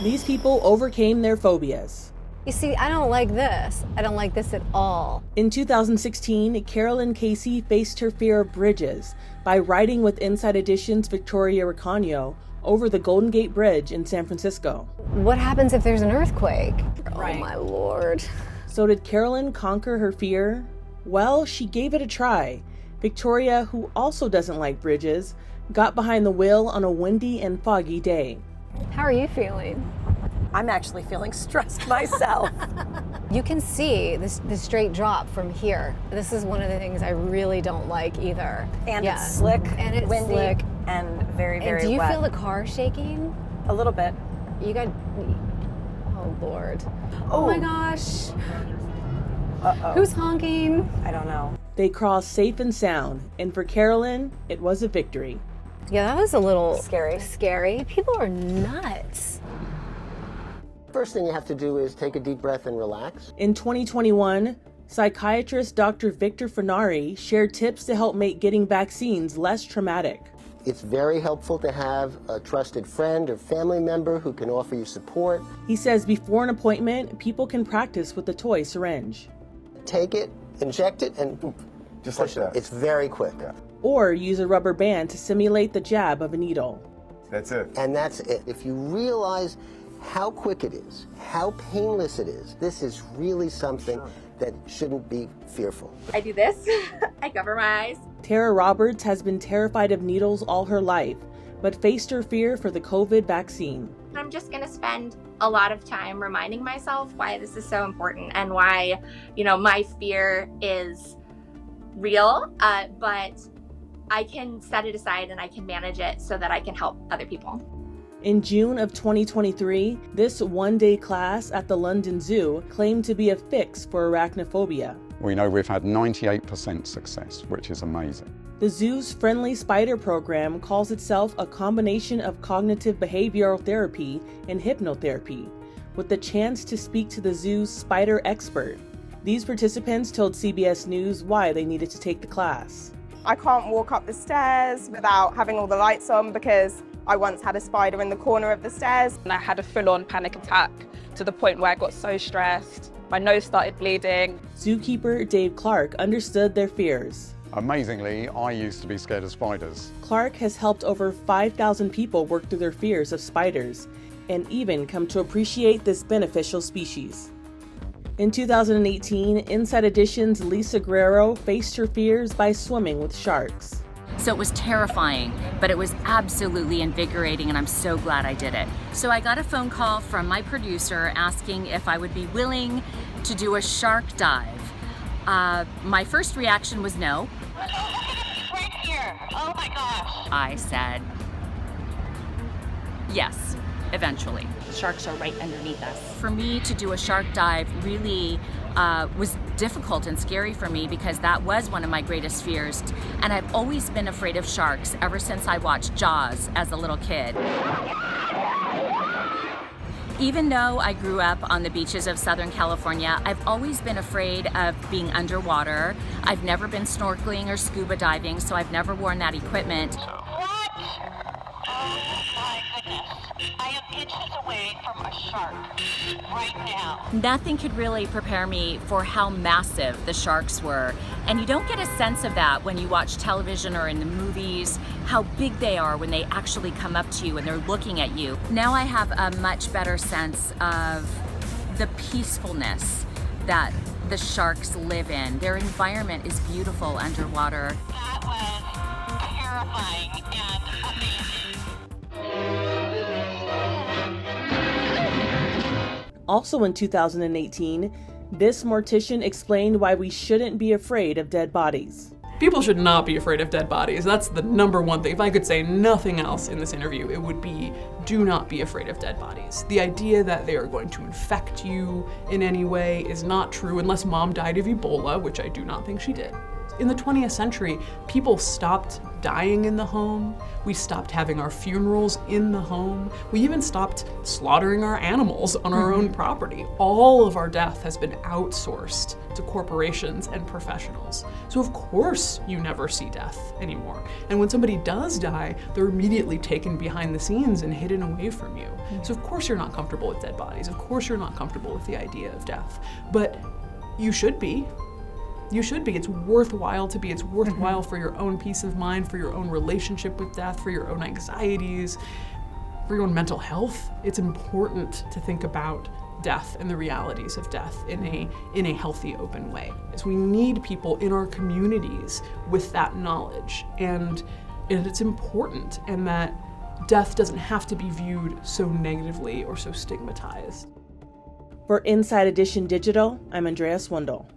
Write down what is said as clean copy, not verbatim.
These people overcame their phobias. You see, I don't like this. I don't like this at all. In 2016, Carolyn Casey faced her fear of bridges by riding with Inside Edition's Victoria Recano over the Golden Gate Bridge in San Francisco. What happens if there's an earthquake? Right. Oh my Lord. So did Carolyn conquer her fear? Well, she gave it a try. Victoria, who also doesn't like bridges, got behind the wheel on a windy and foggy day. How are you feeling? I'm actually feeling stressed myself. You can see the straight drop from here. This is one of the things I really don't like either. And it's slick, and it's windy, slick, and very, very wet. And do you feel the car shaking? A little bit. You got, oh Lord. Oh my gosh. Uh-oh. Who's honking? I don't know. They crossed safe and sound, and for Carolyn, it was a victory. Yeah, that was a little scary. People are nuts. First thing you have to do is take a deep breath and relax. In 2021, psychiatrist Dr. Victor Fornai shared tips to help make getting vaccines less traumatic. It's very helpful to have a trusted friend or family member who can offer you support. He says before an appointment, people can practice with the toy syringe. Take it, inject it, and just like push it. that. It's very quick. Yeah. Or use a rubber band to simulate the jab of a needle. That's it. And that's it. If you realize how quick it is, how painless it is, this is really something that shouldn't be fearful. I do this, I cover my eyes. Tara Roberts has been terrified of needles all her life, but faced her fear for the COVID vaccine. I'm just gonna spend a lot of time reminding myself why this is so important and why, my fear is real, but I can set it aside and I can manage it so that I can help other people. In June of 2023, this one-day class at the London Zoo claimed to be a fix for arachnophobia. We know we've had 98% success, which is amazing. The zoo's Friendly Spider program calls itself a combination of cognitive behavioral therapy and hypnotherapy, with the chance to speak to the zoo's spider expert. These participants told CBS News why they needed to take the class. I can't walk up the stairs without having all the lights on because I once had a spider in the corner of the stairs. And I had a full-on panic attack to the point where I got so stressed. My nose started bleeding. Zookeeper Dave Clark understood their fears. Amazingly, I used to be scared of spiders. Clark has helped over 5,000 people work through their fears of spiders and even come to appreciate this beneficial species. In 2018, Inside Edition's Lisa Guerrero faced her fears by swimming with sharks. So it was terrifying, but it was absolutely invigorating, and I'm so glad I did it. So I got a phone call from my producer asking if I would be willing to do a shark dive. My first reaction was no. Right here. Oh my gosh. I said yes, eventually. The sharks are right underneath us. For me to do a shark dive really was difficult and scary for me because that was one of my greatest fears. And I've always been afraid of sharks ever since I watched Jaws as a little kid. Even though I grew up on the beaches of Southern California, I've always been afraid of being underwater. I've never been snorkeling or scuba diving, so I've never worn that equipment. What? Oh my goodness. I am inches away from a shark right now. Nothing could really prepare me for how massive the sharks were. And you don't get a sense of that when you watch television or in the movies, how big they are when they actually come up to you and they're looking at you. Now I have a much better sense of the peacefulness that the sharks live in. Their environment is beautiful underwater. That was terrifying and amazing. Also in 2018, this mortician explained why we shouldn't be afraid of dead bodies. People should not be afraid of dead bodies. That's the number one thing. If I could say nothing else in this interview, it would be do not be afraid of dead bodies. The idea that they are going to infect you in any way is not true unless mom died of Ebola, which I do not think she did. In the 20th century, people stopped dying in the home. We stopped having our funerals in the home. We even stopped slaughtering our animals on our own property. All of our death has been outsourced to corporations and professionals. So of course you never see death anymore. And when somebody does die, they're immediately taken behind the scenes and hidden away from you. So of course you're not comfortable with dead bodies. Of course you're not comfortable with the idea of death. But you should be. You should be. It's worthwhile to be. It's worthwhile for your own peace of mind, for your own relationship with death, for your own anxieties, for your own mental health. It's important to think about death and the realities of death in a healthy, open way. So we need people in our communities with that knowledge, and it's important, and that death doesn't have to be viewed so negatively or so stigmatized. For Inside Edition Digital, I'm Andrea Swindall.